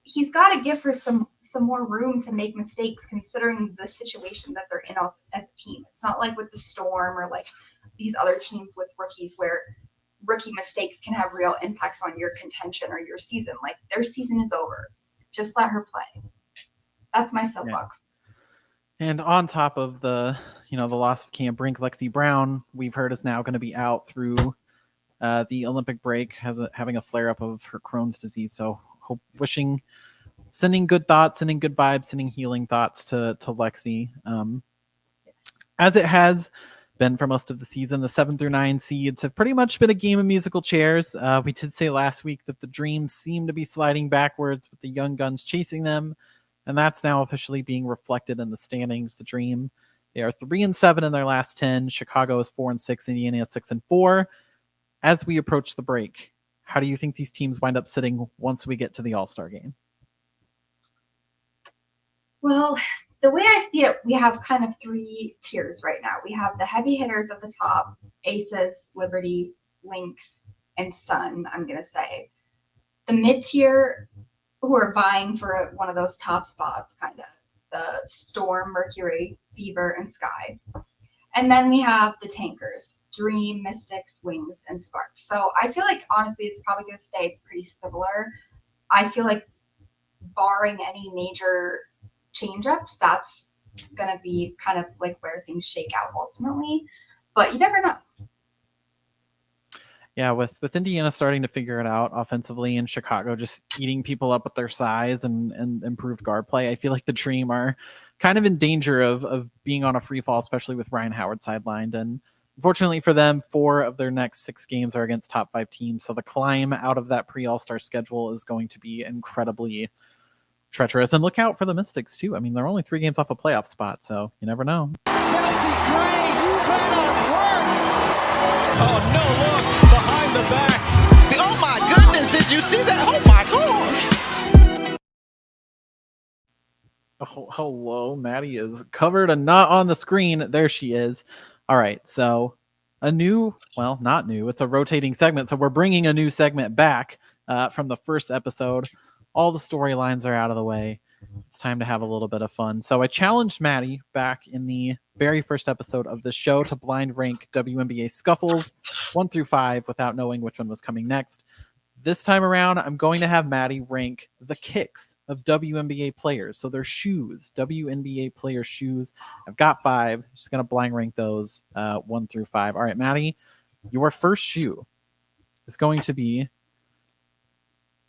he's got to give her some more room to make mistakes, considering the situation that they're in as a team. It's not like with the Storm or like these other teams with rookies where rookie mistakes can have real impacts on your contention or your season. Like, their season is over. Just let her play. That's my soapbox. Yeah. And on top of the loss of Cam Brink, Lexi Brown, we've heard is now going to be out through the Olympic break, having a flare up of her Crohn's disease. So sending good thoughts, sending good vibes, sending healing thoughts to Lexi. As it has been for most of the season, the 7 through 9 seeds have pretty much been a game of musical chairs. We did say last week that the Dreams seem to be sliding backwards with the Young Guns chasing them, and that's now officially being reflected in the standings. The Dream, they are 3-7 in their last 10. Chicago is 4-6. Indiana is 6-4. As we approach the break, how do you think these teams wind up sitting once we get to the All-Star game? Well, the way I see it, we have kind of 3 tiers right now. We have the heavy hitters at the top: Aces, Liberty, Lynx, and Sun, I'm going to say. The mid tier, who are vying for one of those top spots, kind of the Storm, Mercury, Fever, and Sky. And then we have the tankers: Dream, Mystics, Wings, and Sparks. So I feel like, honestly, it's probably going to stay pretty similar. I feel like, barring any major change-ups, that's going to be kind of like where things shake out ultimately. But you never know. Yeah, with Indiana starting to figure it out offensively and Chicago just eating people up with their size and improved guard play, I feel like the Dream are kind of in danger of being on a free fall, especially with Ryan Howard sidelined. And unfortunately for them, 4 of their next 6 games are against top 5 teams. So the climb out of that pre-All-Star schedule is going to be incredibly treacherous. And look out for the Mystics too. I mean, they're only 3 games off a playoff spot, so you never know. Chelsea Gray, you better work. Oh, no look behind the back. Oh my goodness, did you see that? Oh my gosh. Oh, hello, Maddie is covered and not on the screen. There she is. All right, so not new, it's a rotating segment. So we're bringing a new segment back from the first episode. All the storylines are out of the way. It's time to have a little bit of fun. So I challenged Maddie back in the very first episode of the show to blind rank WNBA scuffles 1 through 5 without knowing which one was coming next. This time around, I'm going to have Maddie rank the kicks of WNBA players. So their shoes, WNBA player shoes. I've got 5. Just going to blind rank those 1 through 5. All right, Maddie, your first shoe is going to be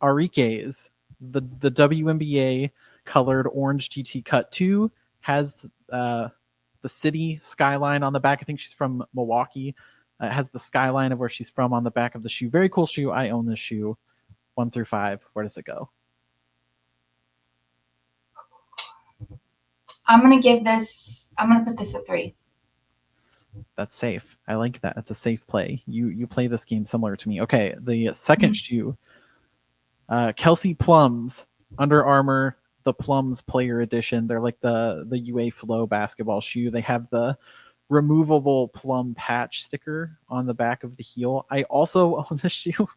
Arike's. The WNBA colored orange GT Cut 2 has the city skyline on the back. I think she's from Milwaukee. It has the skyline of where she's from on the back of the shoe. Very cool shoe. I own this shoe. 1 through 5. Where does it go? I'm going to put this at 3. That's safe. I like that. It's a safe play. You play this game similar to me. Okay, the second shoe, Kelsey Plum's Under Armour, the Plums Player Edition. They're like the UA Flow basketball shoe. They have the removable plum patch sticker on the back of the heel. I also own this shoe,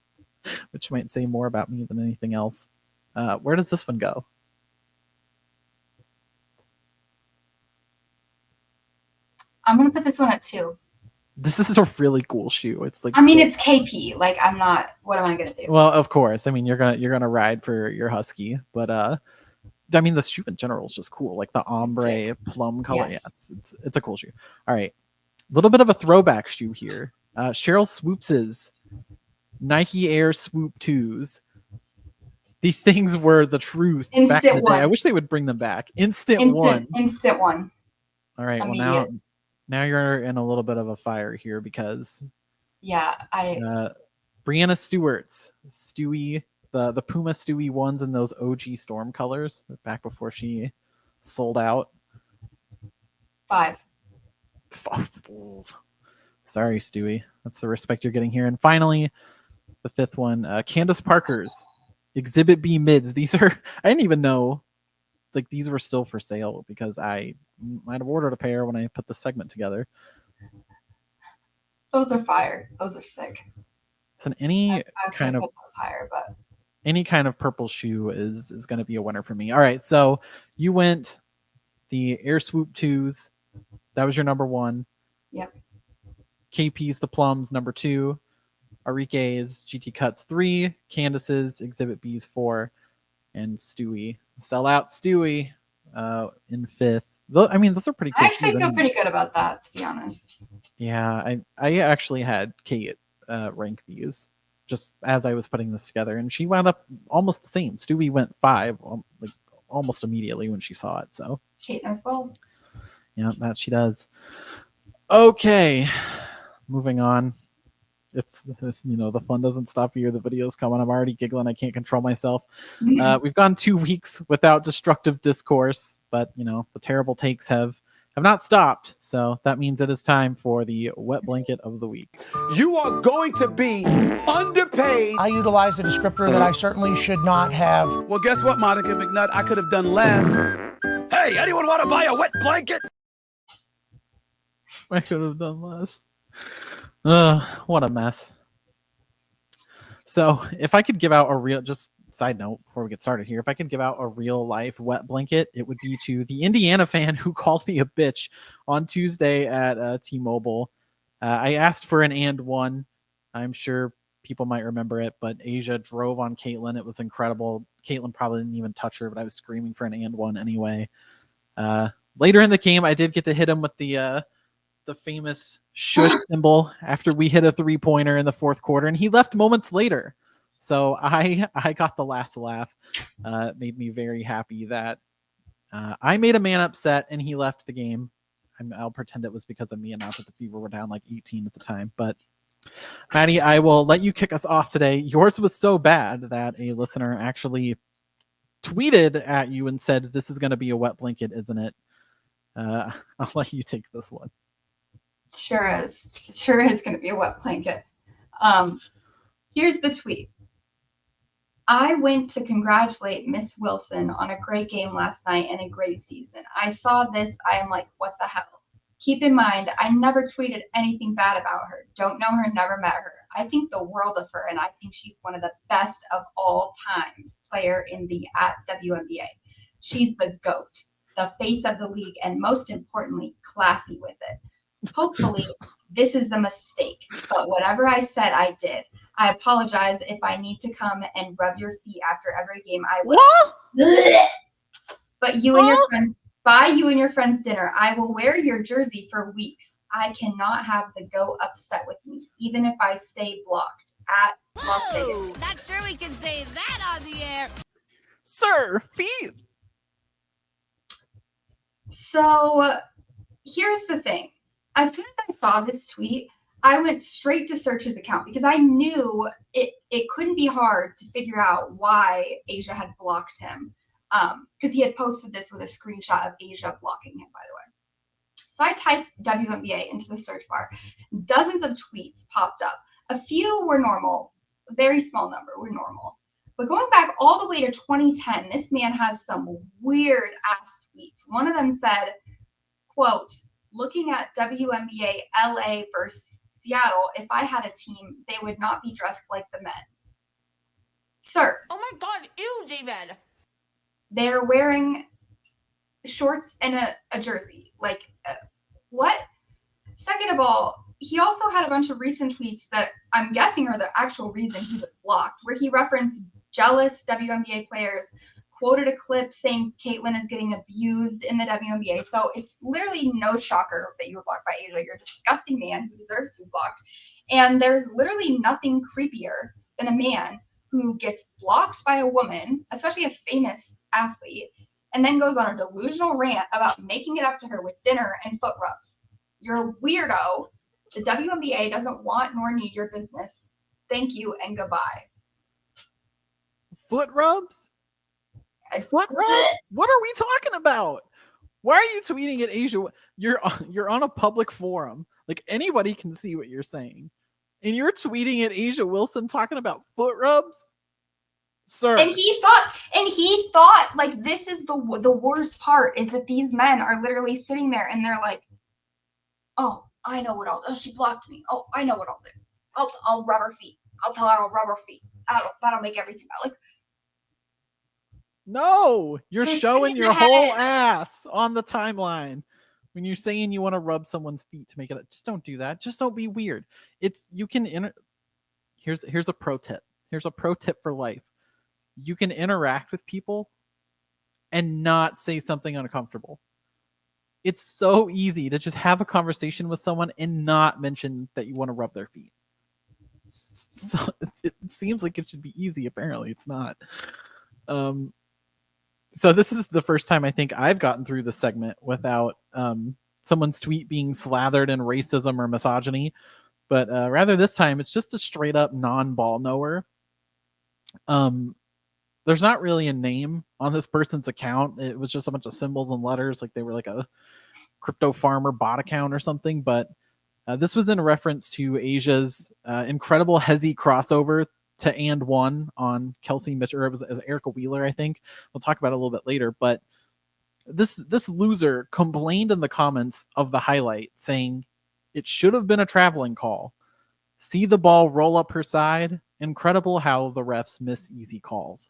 which might say more about me than anything else. Where does this one go? I'm going to put this one at 2. This is a really cool shoe. It's like, I mean, it's KP. Like, I'm not. What am I gonna do? Well, of course. I mean, you're gonna ride for your husky, but I mean, the shoe in general is just cool. Like the ombre plum color. Yes. Yeah, it's a cool shoe. All right, a little bit of a throwback shoe here. Cheryl Swoops's Nike Air Swoop 2s. These things were the truth back in the day. I wish they would bring them back. Instant one. All right. Immediate. Well, now you're in a little bit of a fire here because Brianna Stewart's Stewie, the Puma Stewie ones in those OG Storm colors back before she sold out. 5. Sorry, Stewie. That's the respect you're getting here. And finally, the 5th one, Candace Parker's Exhibit B mids. These are, I didn't even know like these were still for sale because I might have ordered a pair when I put the segment together. Those are fire. Those are sick. So any I kind could of put those higher, but any kind of purple shoe is going to be a winner for me. All right, so you went the Air Swoop 2s. That was your number 1. yep. KP's the Plums number 2. Arike's GT Cuts 3. Candace's Exhibit B's 4. And Stewie. Sell out Stewie in 5th. I mean, those are pretty cool I actually shoes. feel pretty good about that, to be honest. Yeah, I actually had Kate rank these just as I was putting this together, and she wound up almost the same. Stewie went 5, like almost immediately when she saw it. So Kate knows well. yeah, that she does. Okay, moving on. It's the fun doesn't stop here. The video's coming. I'm already giggling. I can't control myself. We've gone 2 weeks without destructive discourse, but the terrible takes have not stopped. So that means it is time for the wet blanket of the week. You are going to be underpaid. I utilized a descriptor that I certainly should not have. Well, guess what, Monica McNutt? I could have done less. Hey, anyone want to buy a wet blanket? I could have done less. What a mess. So if I could give out a real, just side note before we get started here, if I could give out a real life wet blanket, it would be to the Indiana fan who called me a bitch on Tuesday at T-Mobile. I asked for an and one. I'm sure people might remember it, but Asia drove on Caitlin. It was incredible. Caitlin probably didn't even touch her, but I was screaming for an and one anyway. Later in the game, I did get to hit him with the famous shush symbol after we hit a 3-pointer in the 4th quarter, and he left moments later. So I got the last laugh. It made me very happy that I made a man upset and he left the game. I'll pretend it was because of me and not that the Fever were down like 18 at the time. But Maddie, I will let you kick us off today. Yours was so bad that a listener actually tweeted at you and said, "This is going to be a wet blanket, isn't it?" I'll let you take this one. Sure is. It sure is going to be a wet blanket. Here's the tweet. I went to congratulate Miss Wilson on a great game last night and a great season. I saw this. I am like, what the hell? Keep in mind, I never tweeted anything bad about her. Don't know her, never met her. I think the world of her, and I think she's one of the best of all times player in the WNBA. She's the GOAT, the face of the league, and most importantly, classy with it. Hopefully, this is a mistake, but whatever I said, I did. I apologize if I need to come and rub your feet after every game. I will. But you and your friends, buy you and your friends dinner. I will wear your jersey for weeks. I cannot have the GOAT upset with me, even if I stay blocked at Las Vegas. Not sure we can say that on the air. Sir, feet. So here's the thing. As soon as I saw this tweet, I went straight to search his account because I knew it couldn't be hard to figure out why Asia had blocked him. Because he had posted this with a screenshot of Asia blocking him, by the way. So I typed WNBA into the search bar. Dozens of tweets popped up. A few were normal, a very small number were normal. But going back all the way to 2010, this man has some weird ass tweets. One of them said, quote, looking at WNBA LA versus Seattle, if I had a team, they would not be dressed like the men. Sir. Oh my God, ew, David. They're wearing shorts and a jersey. Like, what? Second of all, he also had a bunch of recent tweets that I'm guessing are the actual reason he was blocked, where he referenced jealous WNBA players, quoted a clip saying Caitlin is getting abused in the WNBA. So it's literally no shocker that you were blocked by Asia. You're a disgusting man who deserves to be blocked. And there's literally nothing creepier than a man who gets blocked by a woman, especially a famous athlete, and then goes on a delusional rant about making it up to her with dinner and foot rubs. You're a weirdo. The WNBA doesn't want nor need your business. Thank you and goodbye. Foot rubs? Foot rubs? What are we talking about? Why are you tweeting at Asia? You're on a public forum. Like, anybody can see what you're saying. And you're tweeting at Asia Wilson talking about foot rubs? Sir. And he thought like this is the worst part is that these men are literally sitting there and they're like, oh, I know what I'll do. Oh, she blocked me. Oh, I know what I'll do. I'll rub her feet. I'll tell her I'll rub her feet. That'll make everything better. Like, no, you're His showing in your the whole head. ass on the timeline when you're saying you want to rub someone's feet to make it. Just don't do that. Just don't be weird. It's you can here's a pro tip. Here's a pro tip for life. You can interact with people and not say something uncomfortable. It's so easy to just have a conversation with someone and not mention that you want to rub their feet. So it seems like it should be easy. Apparently, it's not. So this is the first time I think I've gotten through the segment without someone's tweet being slathered in racism or misogyny. But rather this time, it's just a straight up non-ball knower. There's not really a name on this person's account. It was just a bunch of symbols and letters, like they were like a crypto farmer bot account or something. But this was in reference to Asia's incredible Hezi crossover to and one on Kelsey Mitchell, or it was Erica Wheeler, I think. We'll talk about it a little bit later. But this loser complained in the comments of the highlight, saying it should have been a traveling call. See the ball roll up her side. Incredible how the refs miss easy calls.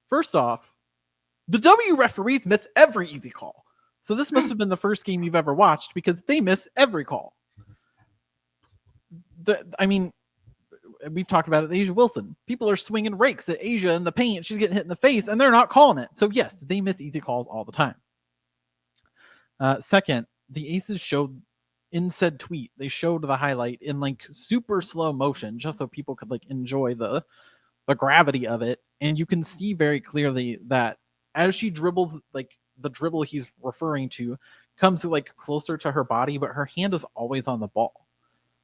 First off, the W referees miss every easy call. So this must have been the first game you've ever watched because they miss every call. I mean, we've talked about it. Asia Wilson. People are swinging rakes at Asia in the paint. She's getting hit in the face, and they're not calling it. So yes, they miss easy calls all the time. Second, the Aces showed in said tweet, they showed the highlight in like super slow motion, just so people could like enjoy the gravity of it. And you can see very clearly that as she dribbles, like the dribble he's referring to comes like closer to her body, but her hand is always on the ball.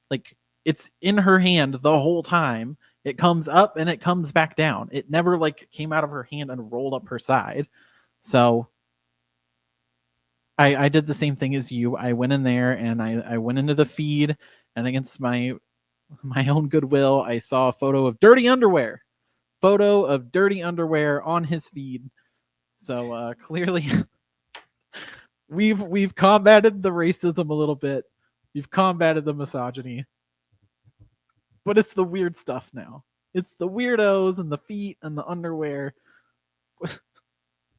Like it's in her hand the whole time. It comes up and it comes back down. It never like came out of her hand and rolled up her side. So I did the same thing as you. I went in there and I went into the feed, and against my own goodwill, I saw a photo of dirty underwear. Photo of dirty underwear on his feed. So clearly we've combated the racism a little bit. We've combated the misogyny. But it's the weird stuff now. It's the weirdos and the feet and the underwear.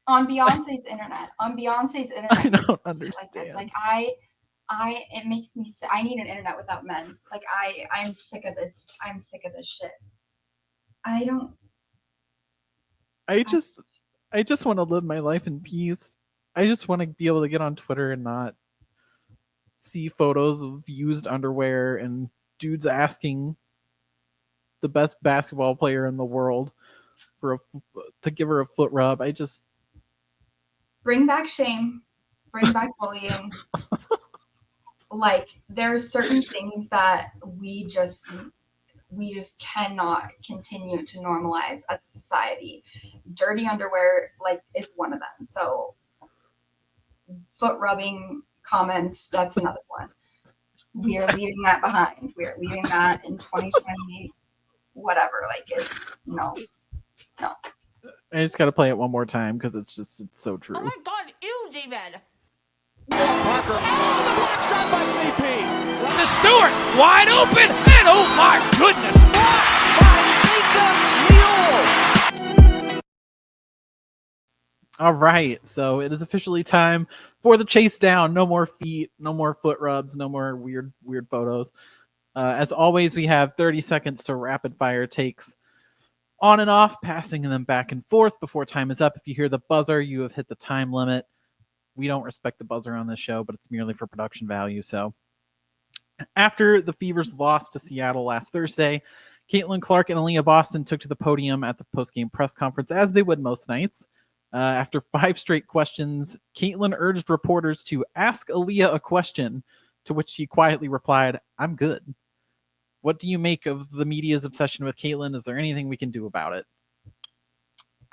On Beyonce's internet. I don't understand. Like this. Like it makes me sick. I need an internet without men. Like I'm sick of this. I'm sick of this shit. I just want to live my life in peace. I just want to be able to get on Twitter and not see photos of used underwear and dudes asking the best basketball player in the world to give her a foot rub. I just bring back shame, bring back bullying. Like there's certain things that we just cannot continue to normalize as a society. Dirty underwear, like, is one of them. So foot rubbing comments, that's another one. We are leaving that behind. We are leaving that in 2020, whatever. Like it's no. I just got to play it one more time because it's so true. Oh my God, ew, David. Parker. Oh, the block shot by CP. To Stewart, wide open, and oh my goodness, blocked by Mika Mule. All right, so it is officially time for the chase down. No more feet, no more foot rubs, no more weird photos. As always, we have 30 seconds to rapid fire takes on and off, passing them back and forth before time is up. If you hear the buzzer, you have hit the time limit. We don't respect the buzzer on this show, but it's merely for production value. So after the Fever's loss to Seattle last Thursday, Caitlin Clark and Aaliyah Boston took to the podium at the post-game press conference, as they would most nights. After 5 straight questions, Caitlin urged reporters to ask Aaliyah a question, to which she quietly replied, "I'm good." What do you make of the media's obsession with Caitlin? Is there anything we can do about it?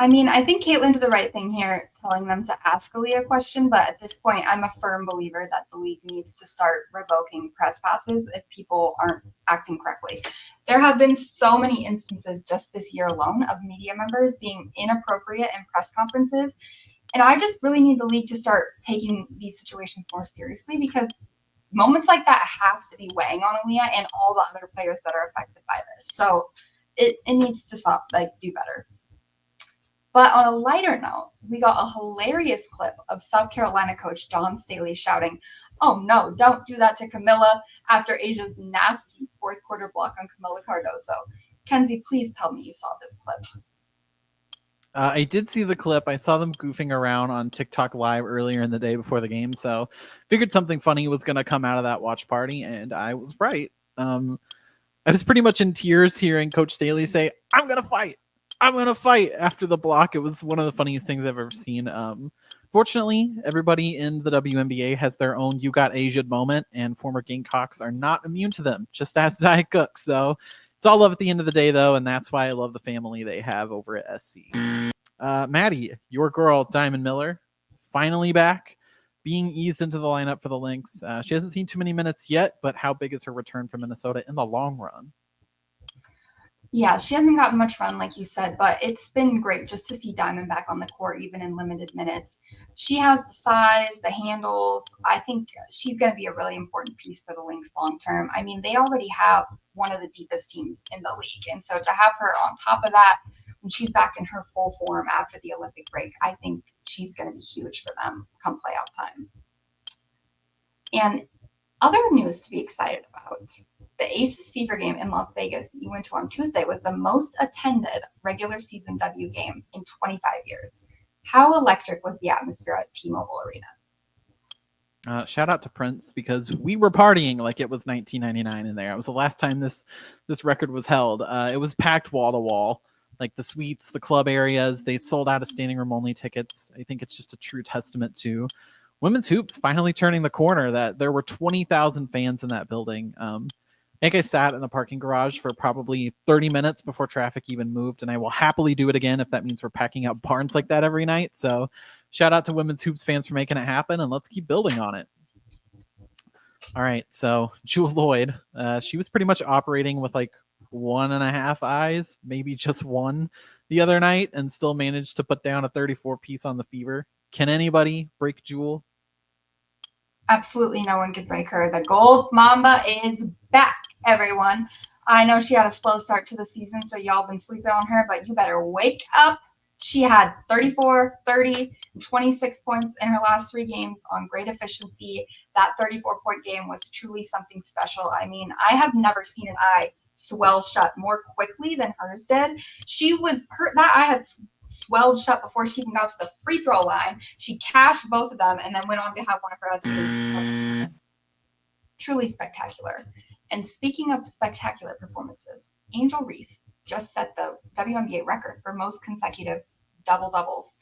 I mean, I think Caitlin did the right thing here, telling them to ask Aaliyah a question, but at this point, I'm a firm believer that the league needs to start revoking press passes if people aren't acting correctly. There have been so many instances just this year alone of media members being inappropriate in press conferences, and I just really need the league to start taking these situations more seriously because moments like that have to be weighing on Aaliyah and all the other players that are affected by this. So it needs to stop, do better. But on a lighter note, we got a hilarious clip of South Carolina coach Dawn Staley shouting, "Oh no, don't do that to Camilla," after Asia's nasty fourth quarter block on Camilla Cardoso. Kenzie, please tell me you saw this clip. I did see the clip. I saw them goofing around on TikTok Live earlier in the day before the game, so figured something funny was going to come out of that watch party, and I was right. I was pretty much in tears hearing Coach Staley say, "I'm going to fight. I'm going to fight," after the block. It was one of the funniest things I've ever seen. Fortunately, everybody in the WNBA has their own "You Got Asian" moment, and former Gamecocks are not immune to them, just as Zia Cook. So it's all love at the end of the day, though, and that's why I love the family they have over at SC. Maddie, your girl, Diamond Miller, finally back, being eased into the lineup for the Lynx. She hasn't seen too many minutes yet, but how big is her return for Minnesota in the long run? Yeah, she hasn't gotten much run, like you said, but it's been great just to see Diamond back on the court, even in limited minutes. She has the size, the handles. I think she's going to be a really important piece for the Lynx long term. I mean, they already have one of the deepest teams in the league. And so to have her on top of that, when she's back in her full form after the Olympic break, I think she's going to be huge for them come playoff time. And other news to be excited about. The Aces Fever game in Las Vegas that you went to on Tuesday was the most attended regular season W game in 25 years. How electric was the atmosphere at T-Mobile Arena? Shout out to Prince, because we were partying like it was 1999 in there. It was the last time this record was held. It was packed wall to wall, like the suites, the club areas. They sold out of standing room only tickets. I think it's just a true testament to women's hoops finally turning the corner, that there were 20,000 fans in that building. I think I sat in the parking garage for probably 30 minutes before traffic even moved, and I will happily do it again if that means we're packing out barns like that every night. So shout out to women's hoops fans for making it happen, and let's keep building on it. All right, so Jewel Lloyd, she was pretty much operating with like 1.5 eyes, maybe just one the other night, and still managed to put down a 34 piece on the Fever. Can anybody break Jewel? Absolutely no one could break her. The Gold Mamba is back, everyone. I know she had a slow start to the season, so y'all been sleeping on her, but you better wake up. She had 34, 30, and 26 points in her last 3 games on great efficiency. That 34-point game was truly something special. I mean, I have never seen an eye swell shut more quickly than hers did. That eye had swelled shut before she even got to the free throw line. She cashed both of them and then went on to have one of her other games. Truly spectacular. And speaking of spectacular performances, Angel Reese just set the WNBA record for most consecutive double-doubles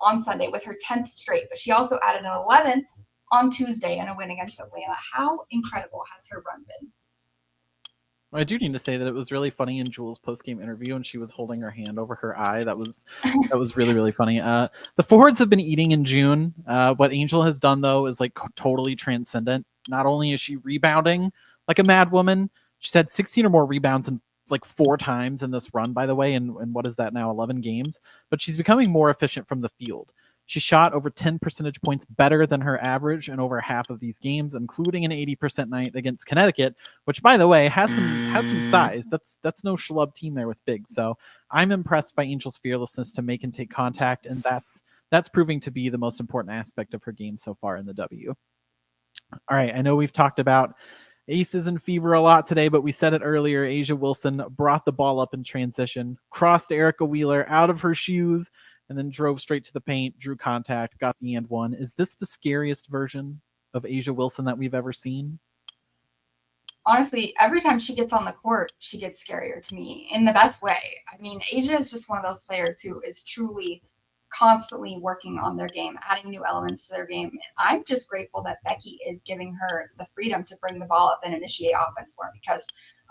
on Sunday with her 10th straight, but she also added an 11th on Tuesday in a win against Atlanta. How incredible has her run been? I do need to say that it was really funny in Jewel's post-game interview, and she was holding her hand over her eye. That was really, really funny. The forwards have been eating in June. What Angel has done, though, is like totally transcendent. Not only is she rebounding like a mad woman, she's had 16 or more rebounds in like 4 times in this run, by the way, and what is that now, 11 games? But she's becoming more efficient from the field. She shot over 10 percentage points better than her average in over half of these games, including an 80% night against Connecticut, which, by the way, has some size. That's no schlub team there with big. So I'm impressed by Angel's fearlessness to make and take contact, and that's proving to be the most important aspect of her game so far in the W. All right, I know we've talked about Aces and Fever a lot today, but we said it earlier. Asia Wilson brought the ball up in transition, crossed Erica Wheeler out of her shoes, and then drove straight to the paint, drew contact, got the and one. Is this the scariest version of Asia Wilson that we've ever seen? Honestly, every time she gets on the court, she gets scarier to me in the best way. I mean, Asia is just one of those players who is truly constantly working on their game, adding new elements to their game. I'm just grateful that Becky is giving her the freedom to bring the ball up and initiate offense for her, because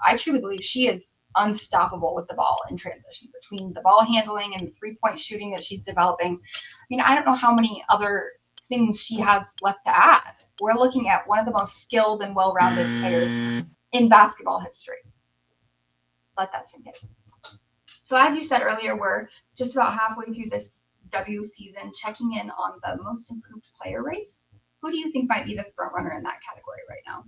I truly believe she is unstoppable with the ball in transition between the ball handling and the 3-point shooting that she's developing. I mean, I don't know how many other things she has left to add. We're looking at one of the most skilled and well-rounded players in basketball history. Let that sink in. So as you said earlier, we're just about halfway through this W season, checking in on the most improved player race. Who do you think might be the front runner in that category right now?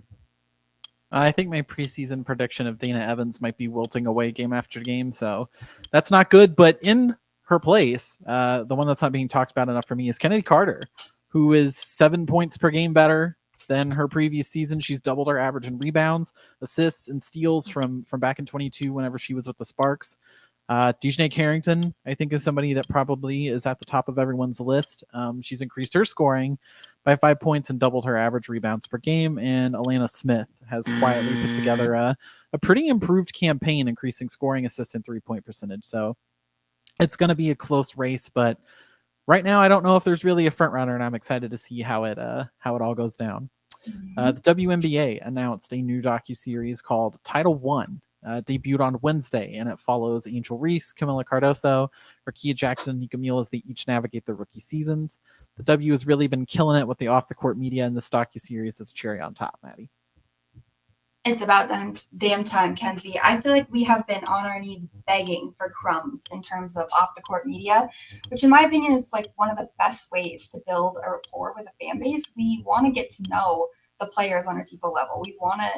I think my preseason prediction of Dana Evans might be wilting away game after game, so that's not good. But in her place, the one that's not being talked about enough for me is Kennedy Carter, who is 7 points per game better than her previous season. She's doubled her average in rebounds, assists, and steals from back in 22 whenever she was with the Sparks. Dejanay Carrington, I think, is somebody that probably is at the top of everyone's list. She's increased her scoring by 5 points and doubled her average rebounds per game. And Alana Smith has quietly put together a pretty improved campaign, increasing scoring, assists, and 3-point percentage. So it's going to be a close race, but right now I don't know if there's really a front runner, and I'm excited to see how it all goes down. The WNBA announced a new docuseries called Title One. Debuted on Wednesday, and it follows Angel Reese, Camila Cardoso, Rakia Jackson, and Nika Mule as they each navigate their rookie seasons. The W has really been killing it with the off-the-court media in this docuseries. It's cherry on top, Maddie. It's about damn time, Kenzie. I feel like we have been on our knees begging for crumbs in terms of off-the-court media, which in my opinion is like one of the best ways to build a rapport with a fan base. We want to get to know the players on a deeper level. We want to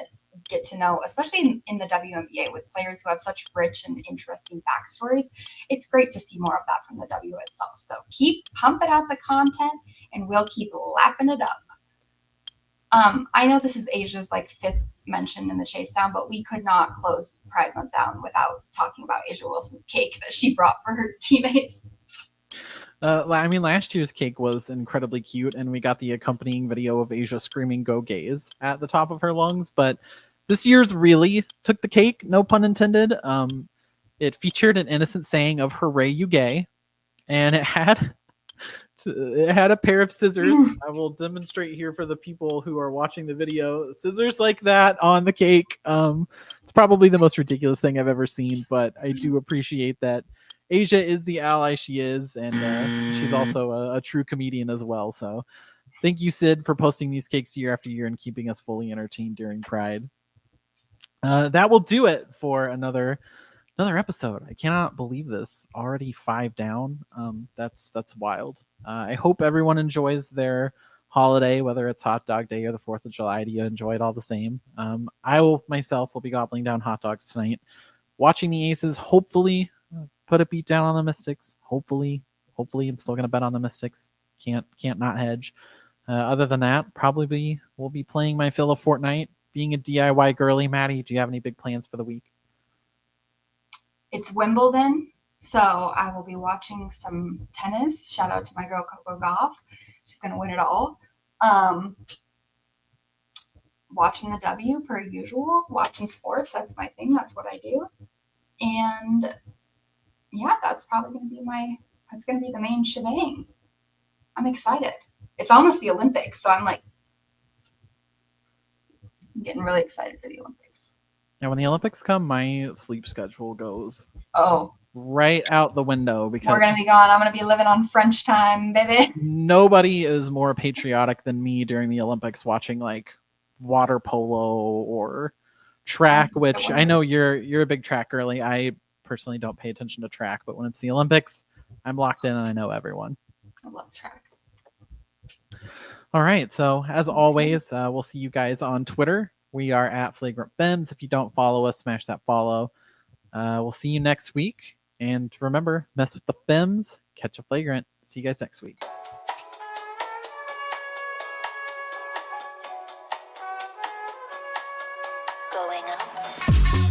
get to know, especially in the WNBA, with players who have such rich and interesting backstories. It's great to see more of that from the W itself. So keep pumping out the content, and we'll keep lapping it up. I know this is Asia's like fifth mention in the chase down, but we could not close Pride Month down without talking about Asia Wilson's cake that she brought for her teammates. I mean, last year's cake was incredibly cute, and we got the accompanying video of Asia screaming "Go Gays" at the top of her lungs. But this year's really took the cake, no pun intended. It featured an innocent saying of "Hooray, you gay," and it had a pair of scissors. I will demonstrate here for the people who are watching the video. Scissors like that on the cake. It's probably the most ridiculous thing I've ever seen, but I do appreciate that Asia is the ally she is, and she's also a true comedian as well. So thank you, Sid, for posting these cakes year after year and keeping us fully entertained during Pride. That will do it for another episode. I cannot believe this. Already 5 down. That's wild. I hope everyone enjoys their holiday, whether it's Hot Dog Day or the 4th of July. Do you enjoy it all the same? I will myself will be gobbling down hot dogs tonight, watching the Aces. Hopefully put a beat down on the Mystics. Hopefully I'm still gonna bet on the Mystics. Can't not hedge. Other than that, probably we'll be playing my fill of Fortnite. Being a DIY girly, Maddie, do you have any big plans for the week? It's Wimbledon, so I will be watching some tennis. Shout out to my girl Coco Gauff. She's gonna win it all. Watching the W per usual. Watching sports, that's my thing. That's what I do. And yeah, that's probably gonna be the main shebang. I'm excited. It's almost the Olympics, so I'm getting really excited for the Olympics. Yeah, when the Olympics come, my sleep schedule goes right out the window because we're gonna be gone. I'm gonna be living on French time, baby. Nobody is more patriotic than me during the Olympics, watching like water polo or track, which I know you're a big track girly. I personally don't pay attention to track, but when it's the Olympics, I'm locked in and I know everyone. I love track. All right, so as always, we'll see you guys on Twitter. We are at Flagrant Femmes. If you don't follow us, smash that follow. We'll see you next week. And remember, mess with the Femmes, catch a flagrant. See you guys next week. Going up.